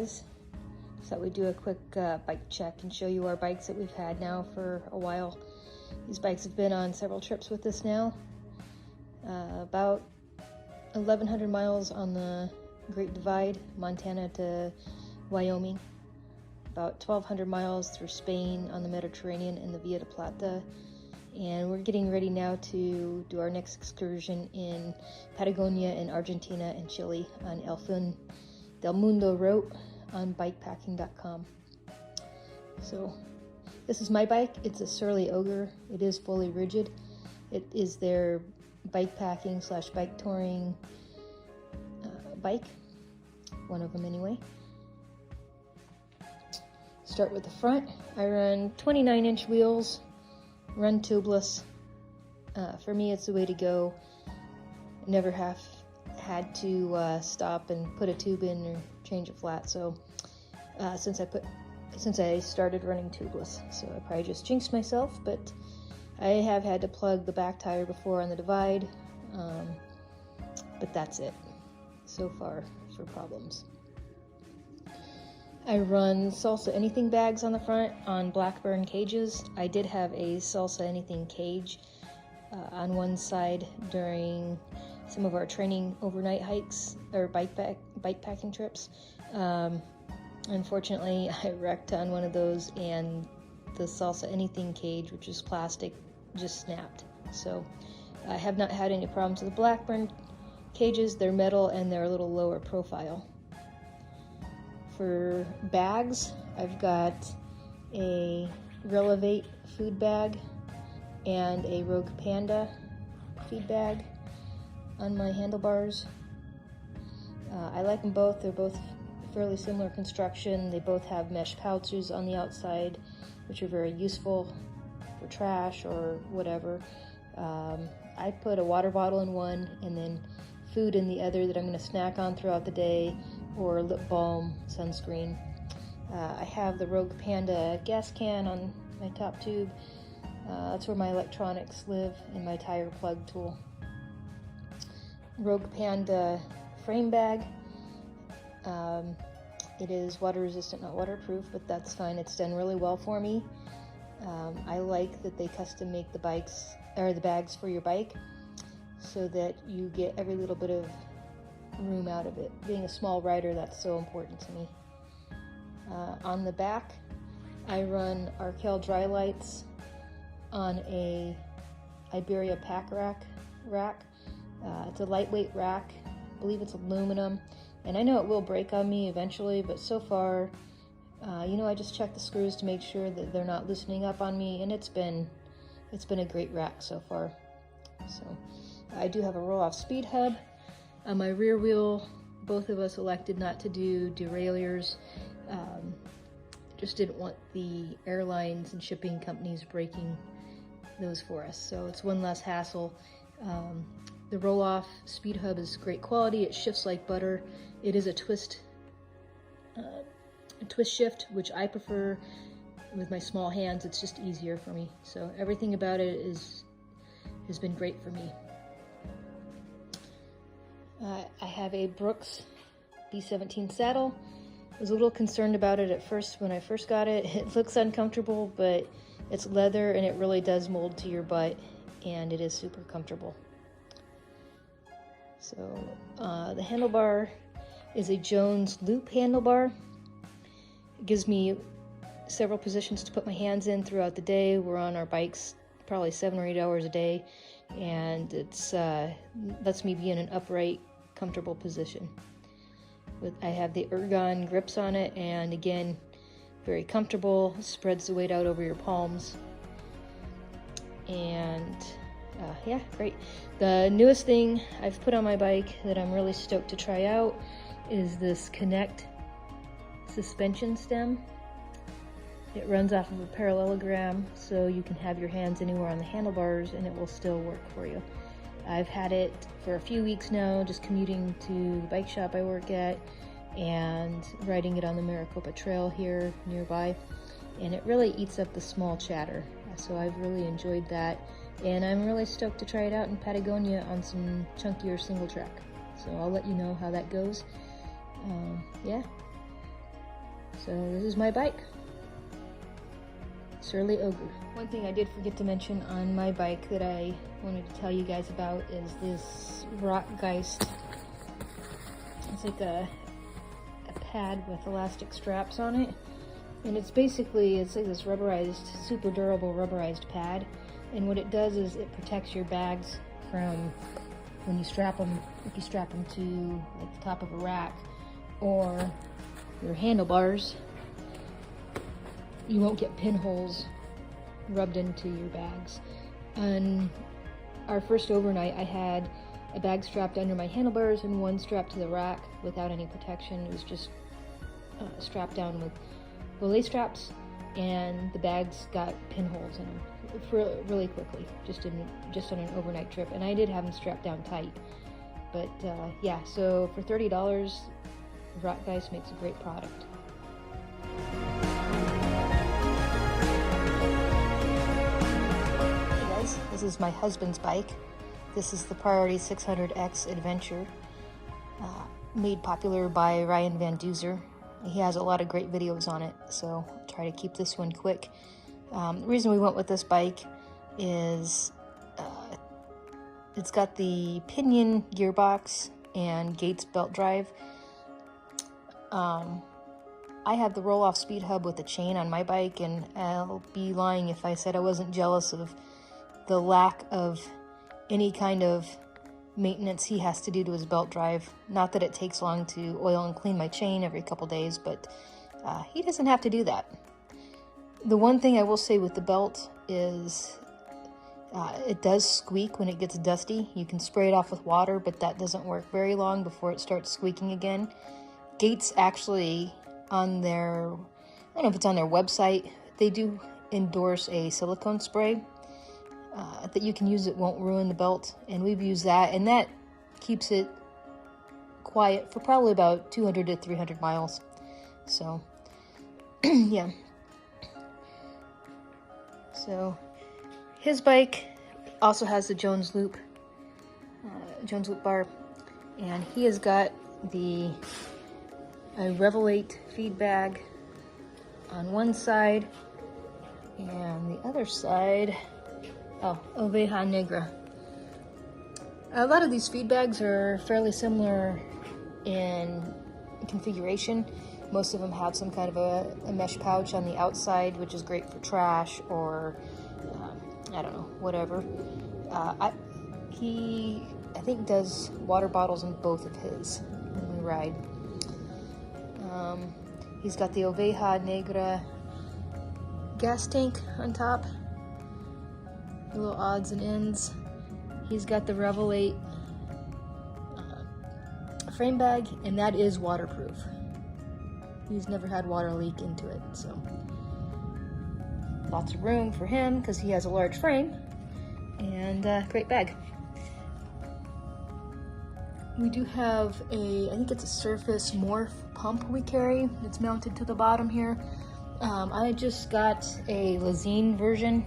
guys. Just thought we'd do a quick bike check and show you our bikes that we've had now for a while. These bikes have been on several trips with us now. About 1,100 miles on the Great Divide, Montana to Wyoming. About 1,200 miles through Spain on the Mediterranean and the Via de Plata. And we're getting ready now to do our next excursion in Patagonia in Argentina and Chile on El Fin del Mundo route on bikepacking.com. So this is my bike. It's a Surly Ogre. It is fully rigid. It is their bike packing / bike touring bike. One of them anyway. Start with the front. I run 29-inch wheels, run tubeless. For me, it's the way to go. Never have had to stop and put a tube in or change a flat. So since I started running tubeless, so I probably just jinxed myself. But I have had to plug the back tire before on the Divide, but that's it so far for problems. I run Salsa Anything bags on the front on Blackburn cages. I did have a Salsa Anything cage on one side during some of our training overnight hikes or bike packing trips. Unfortunately, I wrecked on one of those and the Salsa Anything cage, which is plastic, just snapped. So I have not had any problems with the Blackburn cages. They're metal and they're a little lower profile. For bags, I've got a Relevate food bag and a Rogue Panda feed bag on my handlebars. I like them both. They're both fairly similar construction. They both have mesh pouches on the outside, which are very useful for trash or whatever. I put a water bottle in one and then food in the other that I'm going to snack on throughout the day, or lip balm, sunscreen. I have the Rogue Panda gas can on my top tube. That's where my electronics live, and my tire plug tool. Rogue Panda frame bag. It is water resistant, not waterproof, but that's fine. It's done really well for me. I like that they custom make the bikes or the bags for your bike so that you get every little bit of room out of it. Being a small rider, that's so important to me. On the back, I run Arkel dry lights on a Iberia pack rack. It's a lightweight rack. I believe it's aluminum, and I know it will break on me eventually, but so far, I just checked the screws to make sure that they're not loosening up on me, and it's been a great rack so far. So I do have a roll-off speed hub. On my rear wheel, both of us elected not to do derailleurs. Just didn't want the airlines and shipping companies breaking those for us. So it's one less hassle. The roll-off speed hub is great quality. It shifts like butter. It is a twist shift, which I prefer with my small hands. It's just easier for me. So everything about it has been great for me. I have a Brooks B17 saddle. I was a little concerned about it at first when I first got it. It looks uncomfortable, but it's leather and it really does mold to your butt, and it is super comfortable. So the handlebar is a Jones loop handlebar. It gives me several positions to put my hands in throughout the day. We're on our bikes probably 7 or 8 hours a day, and it's lets me be in an upright, comfortable position. I have the ergon grips on it, and again, very comfortable. Spreads the weight out over your palms, and yeah, great. The newest thing I've put on my bike that I'm really stoked to try out is this Connect suspension stem. It runs off of a parallelogram, so you can have your hands anywhere on the handlebars and it will still work for you. I've had it for a few weeks now, just commuting to the bike shop I work at and riding it on the Maricopa Trail here nearby, and it really eats up the small chatter. So I've really enjoyed that, and I'm really stoked to try it out in Patagonia on some chunkier single track. So I'll let you know how that goes. Yeah, So this is my bike, Surly Ogre. One thing I did forget to mention on my bike that I wanted to tell you guys about is this Rockgeist. It's like a pad with elastic straps on it, and it's like this rubberized, super durable rubberized pad, and what it does is it protects your bags from when you strap them, if you strap them to like the top of a rack or your handlebars, you won't get pinholes rubbed into your bags. On our first overnight, I had a bag strapped under my handlebars and one strapped to the rack without any protection. It was just strapped down with belay straps, and the bags got pinholes in them really quickly, just on an overnight trip. And I did have them strapped down tight. But yeah, so for $30, Rockgeist makes a great product. Hey guys, this is my husband's bike. This is the Priority 600X Adventure, made popular by Ryan Van Duzer. He has a lot of great videos on it, so I'll try to keep this one quick. The reason we went with this bike is it's got the pinion gearbox and Gates belt drive. I have the roll-off speed hub with a chain on my bike, and I'll be lying if I said I wasn't jealous of the lack of any kind of maintenance he has to do to his belt drive. Not that it takes long to oil and clean my chain every couple days, but he doesn't have to do that. The one thing I will say with the belt is it does squeak when it gets dusty. You can spray it off with water, but that doesn't work very long before it starts squeaking again. Gates actually, on their, I don't know if it's on their website, they do endorse a silicone spray that you can use. It won't ruin the belt, and we've used that, and that keeps it quiet for probably about 200 to 300 miles. So, yeah. So, his bike also has the Jones Loop bar, and he has got a Revelate feed bag on one side, and the other side, Oveja Negra. A lot of these feed bags are fairly similar in configuration. Most of them have some kind of a mesh pouch on the outside, which is great for trash or, I don't know, whatever. He, I think, does water bottles in both of his when we ride. He's got the Oveja Negra gas tank on top, the little odds and ends. He's got the Revelate frame bag, and that is waterproof. He's never had water leak into it, so lots of room for him because he has a large frame, and great bag. We do have I think it's a Surface Morph pump we carry. It's mounted to the bottom here. I just got a Lazine version,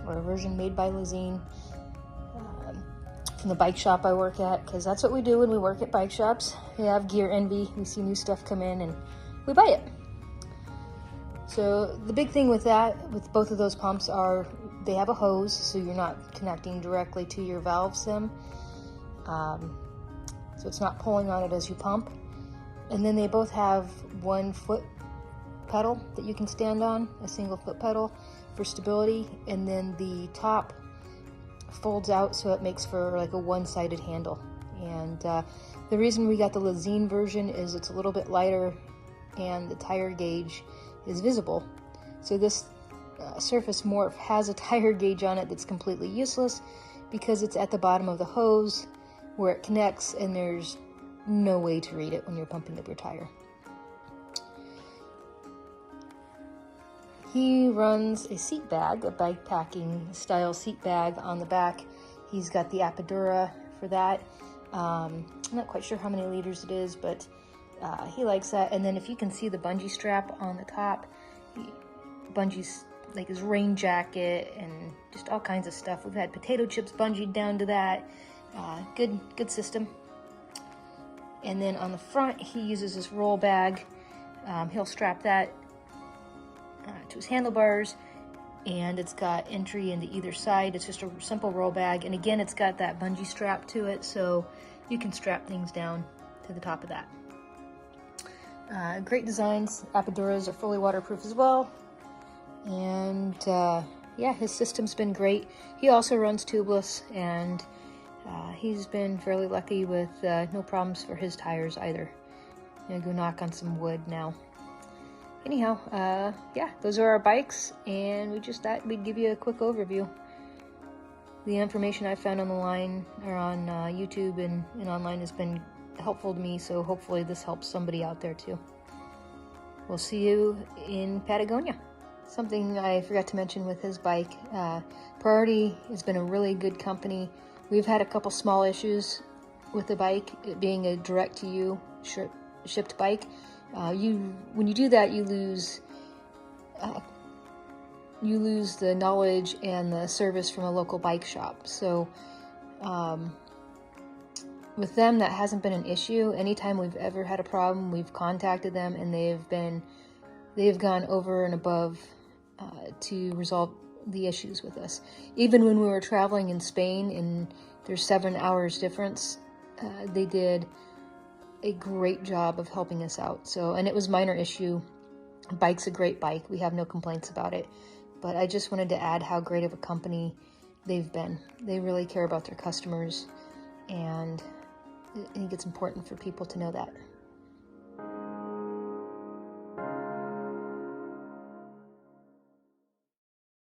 or a version made by Lazine, from the bike shop I work at, because that's what we do when we work at bike shops. We have gear envy. We see new stuff come in and we buy it. So the big thing with with both of those pumps are they have a hose, so you're not connecting directly to your valve stem. So it's not pulling on it as you pump. And then they both have one foot pedal that you can stand on, a single foot pedal for stability, and then the top folds out so it makes for like a one-sided handle. And the reason we got the Lazine version is it's a little bit lighter and the tire gauge is visible. So this Surface Morph has a tire gauge on it that's completely useless because it's at the bottom of the hose where it connects, and there's no way to read it when you're pumping up your tire. He runs a seat bag, a bikepacking style seat bag on the back. He's got the Apodura for that. I'm not quite sure how many liters it is, but he likes that. And then if you can see the bungee strap on the top, bungees like his rain jacket and just all kinds of stuff. We've had potato chips bungeed down to that. Good system. And then on the front, he uses this roll bag He'll strap that to his handlebars, and it's got entry into either side. It's just a simple roll bag, and again, it's got that bungee strap to it, so you can strap things down to the top of that. Great designs. Apiduras are fully waterproof as well, and yeah, his system's been great. He also runs tubeless, and he's been fairly lucky with no problems for his tires either. I'm gonna go knock on some wood now. Anyhow, yeah, those are our bikes, and we just thought we'd give you a quick overview. The information I found on the line, or on YouTube and online, has been helpful to me, so hopefully this helps somebody out there too. We'll see you in Patagonia. Something I forgot to mention with his bike, Priority has been a really good company. We've had a couple small issues with the bike, it being a direct-to-you shipped bike. When you do that, you lose the knowledge and the service from a local bike shop. So with them, that hasn't been an issue. Anytime we've ever had a problem, we've contacted them, and they've gone over and above to resolve the issues with us. Even when we were traveling in Spain, and there's 7 hours difference, they did a great job of helping us out. So, and it was minor issue. Bike's a great bike. We have no complaints about it. But I just wanted to add how great of a company they've been. They really care about their customers, and I think it's important for people to know that.